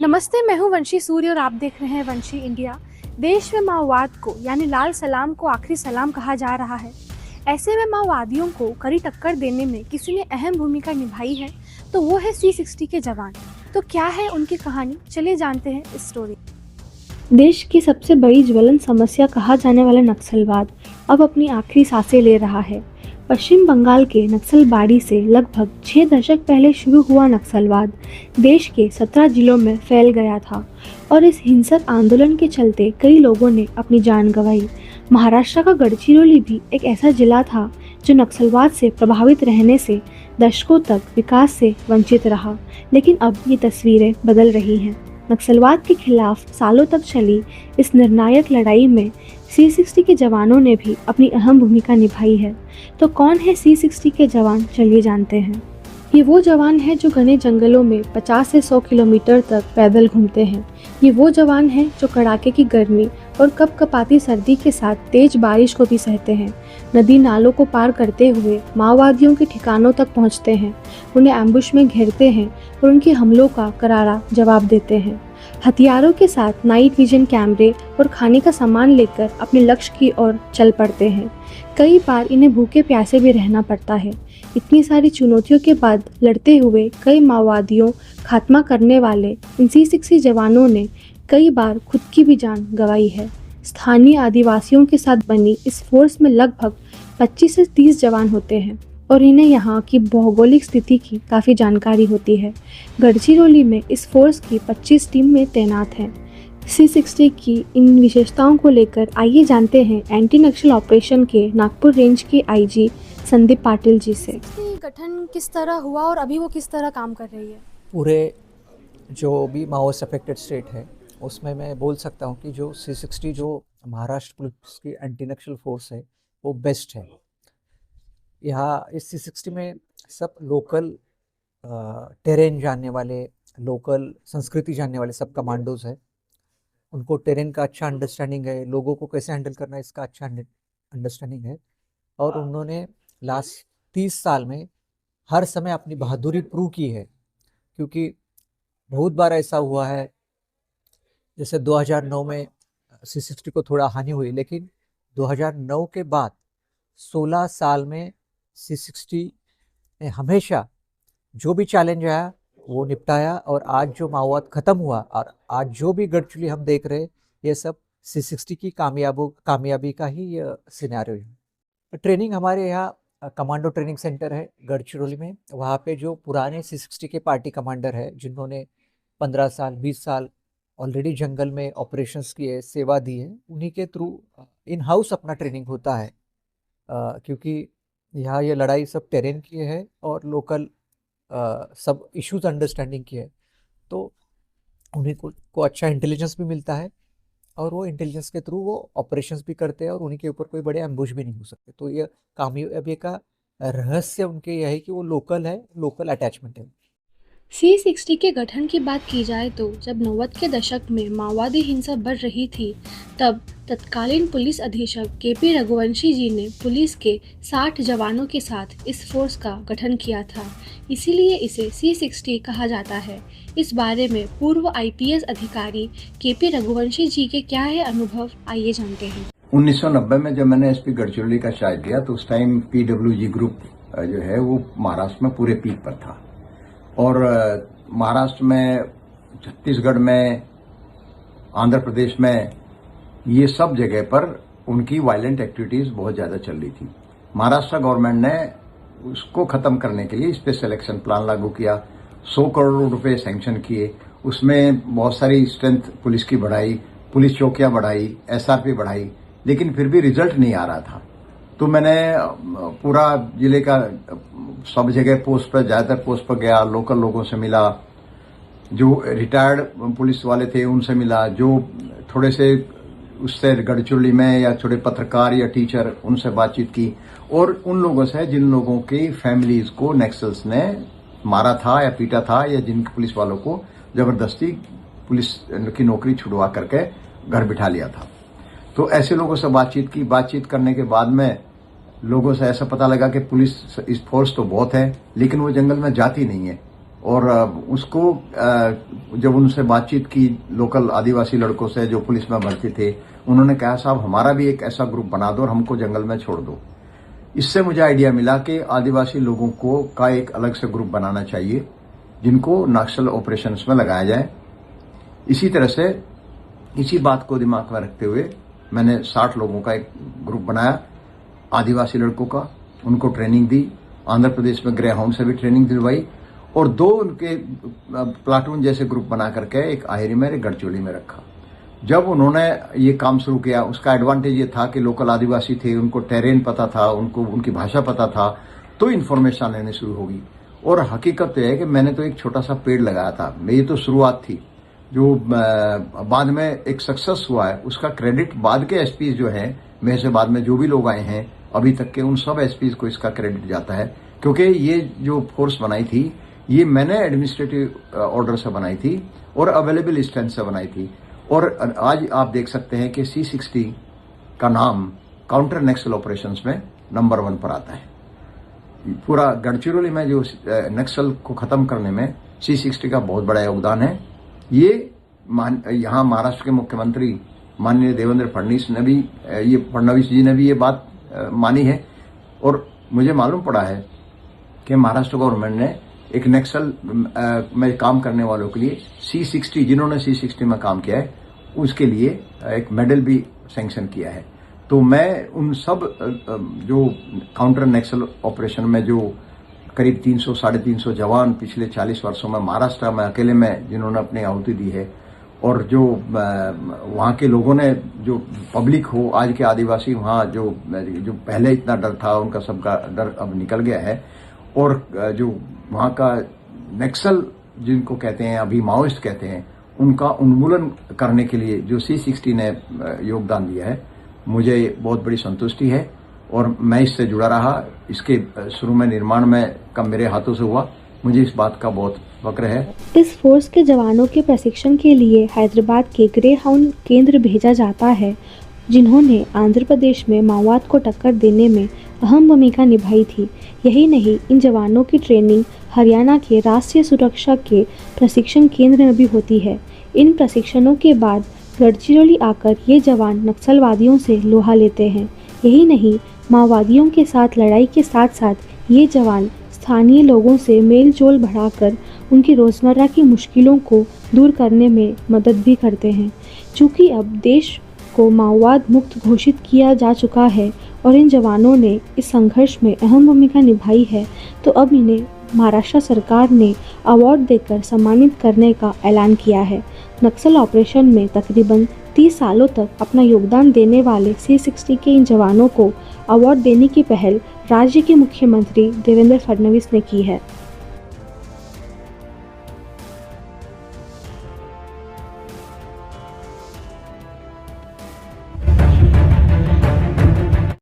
नमस्ते, मैं हूं वंशी सूर्य और आप देख रहे हैं वंशी इंडिया। देश में माओवाद को यानी लाल सलाम को आखिरी सलाम कहा जा रहा है। ऐसे में माओवादियों को कड़ी टक्कर देने में किसी ने अहम भूमिका निभाई है, तो वो है C60 के जवान। तो क्या है उनकी कहानी, चलिए जानते हैं इस स्टोरी। देश की सबसे बड़ी ज्वलंत समस्या कहा जाने वाला नक्सलवाद अब अपनी आखिरी सांसें ले रहा है। पश्चिम बंगाल के नक्सलबाड़ी से लगभग 6 दशक पहले शुरू हुआ नक्सलवाद देश के 17 जिलों में फैल गया था और इस हिंसक आंदोलन के चलते कई लोगों ने अपनी जान गंवाई। महाराष्ट्र का गढ़चिरौली भी एक ऐसा जिला था जो नक्सलवाद से प्रभावित रहने से दशकों तक विकास से वंचित रहा, लेकिन अब ये तस्वीरें बदल रही हैं। नक्सलवाद के खिलाफ सालों तक चली इस निर्णायक लड़ाई में C60 के जवानों ने भी अपनी अहम भूमिका निभाई है। तो कौन है C60 के जवान, चलिए जानते हैं। ये वो जवान हैं जो घने जंगलों में 50 से 100 किलोमीटर तक पैदल घूमते हैं। ये वो जवान हैं जो कड़ाके की गर्मी और कपकपाती सर्दी के साथ तेज बारिश को भी सहते हैं। नदी नालों को पार करते हुए माओवादियों के ठिकानों तक पहुंचते हैं, उन्हें एम्बुश में घेरते हैं और उनके हमलों का करारा जवाब देते हैं। हथियारों के साथ नाइट विजन कैमरे और खाने का सामान लेकर अपने लक्ष्य की ओर चल पड़ते हैं। कई बार इन्हें भूखे प्यासे भी रहना पड़ता है। इतनी सारी चुनौतियों के बाद लड़ते हुए कई माओवादियों खात्मा करने वाले इन C60 जवानों ने कई बार खुद की भी जान गंवाई है। स्थानीय आदिवासियों के साथ बनी इस फोर्स में लगभग 25 से 30 जवान होते हैं और इन्हें यहाँ की भौगोलिक स्थिति की काफ़ी जानकारी होती है। गढ़चिरौली में इस फोर्स की 25 टीम में तैनात हैं। C60 की इन विशेषताओं को लेकर आइए जानते हैं एंटी नक्सल ऑपरेशन के नागपुर रेंज के IG संदीप पाटिल जी से। गठन किस तरह हुआ और अभी वो किस तरह काम कर रही है? पूरे जो भी माओवास्ट अफेक्टेड स्टेट है उसमें मैं बोल सकता हूँ कि जो C60 जो महाराष्ट्र पुलिस की एंटी नक्सल फोर्स है वो बेस्ट है। यहाँ इस C60 में सब लोकल टेरेन जानने वाले, लोकल संस्कृति जानने वाले सब कमांडोज हैं। उनको टेरेन का अच्छा अंडरस्टैंडिंग है, लोगों को कैसे हैंडल करना है इसका अच्छा अंडरस्टैंडिंग है और उन्होंने लास्ट 30 साल में हर समय अपनी बहादुरी प्रूव की है। क्योंकि बहुत बार ऐसा हुआ है, जैसे 2009 में C60 को थोड़ा हानि हुई, लेकिन 2009 के बाद 16 साल में C60 ने हमेशा जो भी चैलेंज आया वो निपटाया और आज जो माओवाद खत्म हुआ और आज जो भी गढ़चिरौली हम देख रहे हैं ये सब C60 की कामयाबी का ही सिनेरियो है। ट्रेनिंग हमारे यहाँ कमांडो ट्रेनिंग सेंटर है गढ़चिरौली में। वहाँ पे जो पुराने C60 के पार्टी कमांडर है जिन्होंने 15 साल 20 साल ऑलरेडी जंगल में ऑपरेशंस किए, सेवा दी है, उन्हीं के थ्रू इन हाउस अपना ट्रेनिंग होता है। क्योंकि यहाँ ये लड़ाई सब टेरेन की है और लोकल सब इश्यूज अंडरस्टैंडिंग की है, तो उन्हीं को अच्छा इंटेलिजेंस भी मिलता है और वो इंटेलिजेंस के थ्रू वो ऑपरेशंस भी करते हैं और उन्हीं के ऊपर कोई बड़े एम्बुश भी नहीं हो सकते। तो ये कामयाबी का रहस्य उनके यह है कि वो लोकल है, लोकल अटैचमेंट है। C60 के गठन की बात की जाए तो जब 90 के दशक में माओवादी हिंसा बढ़ रही थी, तब तत्कालीन पुलिस अधीक्षक KP रघुवंशी जी ने पुलिस के 60 जवानों के साथ इस फोर्स का गठन किया था। इसीलिए इसे C60 कहा जाता है। इस बारे में पूर्व IPS अधिकारी KP रघुवंशी जी के क्या है अनुभव, आइए जानते हैं। 1990 में जब मैंने SP गढ़चिरौली का चार्ज लिया तो उस टाइम PWG ग्रुप जो है वो महाराष्ट्र में पूरे पीक पर था और महाराष्ट्र में, छत्तीसगढ़ में, आंध्र प्रदेश में, ये सब जगह पर उनकी वायलेंट एक्टिविटीज बहुत ज्यादा चल रही थी। महाराष्ट्र गवर्नमेंट ने उसको खत्म करने के लिए स्पेशल एक्शन प्लान लागू किया, 100 करोड़ रुपए सैंक्शन किए, उसमें बहुत सारी स्ट्रेंथ पुलिस की बढ़ाई, पुलिस चौकियां बढ़ाई, SRP बढ़ाई, लेकिन फिर भी रिजल्ट नहीं आ रहा था। तो मैंने पूरा जिले का सब जगह पोस्ट पर, ज्यादातर पोस्ट पर गया, लोकल लोगों से मिला, जो रिटायर्ड पुलिस वाले थे उनसे मिला, जो थोड़े से उससे गढ़चिरौली में या थोड़े पत्रकार या टीचर, उनसे बातचीत की और उन लोगों से जिन लोगों की फैमिलीज को नक्सल्स ने मारा था या पीटा था या जिन पुलिस वालों को जबरदस्ती पुलिस की नौकरी छुड़वा करके घर बिठा लिया था। तो ऐसे लोगों से बातचीत करने के बाद में लोगों से ऐसा पता लगा कि पुलिस इस फोर्स तो बहुत है लेकिन वो जंगल में जाती नहीं है। और उसको जब उनसे बातचीत की लोकल आदिवासी लड़कों से जो पुलिस में भर्ती थे, उन्होंने कहा साहब हमारा भी एक ऐसा ग्रुप बना दो और हमको जंगल में छोड़ दो। इससे मुझे आइडिया मिला कि आदिवासी लोगों को का एक अलग से ग्रुप बनाना चाहिए जिनको नक्सल ऑपरेशंस में लगाया जाए। इसी तरह से इसी बात को दिमाग में रखते हुए मैंने 60 लोगों का एक ग्रुप बनाया आदिवासी लड़कों का, उनको ट्रेनिंग दी। आंध्र प्रदेश में ग्रे हाउंड से भी ट्रेनिंग दिलवाई और 2 उनके प्लाटून जैसे ग्रुप बना करके एक आहिरी में एक गढ़चिरौली में रखा। जब उन्होंने ये काम शुरू किया, उसका एडवांटेज ये था कि लोकल आदिवासी थे, उनको टेरेन पता था, उनको उनकी भाषा पता था, तो इन्फॉर्मेशन लेनी शुरू होगी। और हकीकत तो है कि मैंने तो एक छोटा सा पेड़ लगाया था, मेरी तो शुरुआत थी। जो बाद में एक सक्सेस हुआ है उसका क्रेडिट बाद के एसपीज जो हैं, मेरे से बाद में जो भी लोग आए हैं अभी तक के, उन सब एसपीज को इसका क्रेडिट जाता है। क्योंकि ये जो फोर्स बनाई थी ये मैंने एडमिनिस्ट्रेटिव ऑर्डर से बनाई थी और अवेलेबल स्ट्रेंथ से बनाई थी। और आज आप देख सकते हैं कि C60 का नाम काउंटर नक्सल ऑपरेशंस में नंबर 1 पर आता है। पूरा गढ़चिरौली में जो नक्सल को खत्म करने में C60 का बहुत बड़ा योगदान है। ये यहाँ महाराष्ट्र के मुख्यमंत्री माननीय देवेंद्र फडणवीस जी ने भी ये बात मानी है और मुझे मालूम पड़ा है कि महाराष्ट्र गवर्नमेंट ने एक नक्सल में काम करने वालों के लिए C60, जिन्होंने C60 में काम किया है, उसके लिए एक मेडल भी सैंक्शन किया है। तो मैं उन सब जो काउंटर नक्सल ऑपरेशन में जो करीब 300-350 जवान पिछले 40 वर्षों में महाराष्ट्र में अकेले में जिन्होंने अपनी आहुति दी है, और जो वहाँ के लोगों ने, जो पब्लिक हो, आज के आदिवासी वहाँ जो पहले इतना डर था उनका सबका डर अब निकल गया है। और जो वहाँ का नक्सल जिनको कहते हैं, अभी माओइस्ट कहते हैं, उनका उन्मूलन करने के लिए जो C60 ने योगदान दिया है, मुझे बहुत बड़ी संतुष्टि है और मैं इससे जुड़ा रहा। इसके शुरू में निर्माण में कम मेरे हाथों से हुआ, मुझे इस बात का बहुत फक्र है। इस फोर्स के जवानों के प्रशिक्षण के लिए हैदराबाद के ग्रे हाउंड केंद्र भेजा जाता है, जिन्होंने आंध्र प्रदेश में माओवाद को टक्कर देने में अहम भूमिका निभाई थी। यही नहीं, इन जवानों की ट्रेनिंग हरियाणा के राष्ट्रीय सुरक्षा के प्रशिक्षण केंद्र में भी होती है। इन प्रशिक्षणों के बाद गढ़चिरौली आकर ये जवान नक्सलवादियों से लोहा लेते हैं। यही नहीं, माओवादियों के साथ लड़ाई के साथ साथ ये जवान स्थानीय लोगों से मेल जोल बढ़ाकर उनकी रोज़मर्रा की मुश्किलों को दूर करने में मदद भी करते हैं। चूँकि अब देश को माओवाद मुक्त घोषित किया जा चुका है और इन जवानों ने इस संघर्ष में अहम भूमिका निभाई है, तो अब इन्हें महाराष्ट्र सरकार ने अवार्ड देकर सम्मानित करने का ऐलान किया है। नक्सल ऑपरेशन में तकरीबन 30 सालों तक अपना योगदान देने वाले C60 के इन जवानों को अवार्ड देने की पहल राज्य के मुख्यमंत्री देवेंद्र फडणवीस ने की है।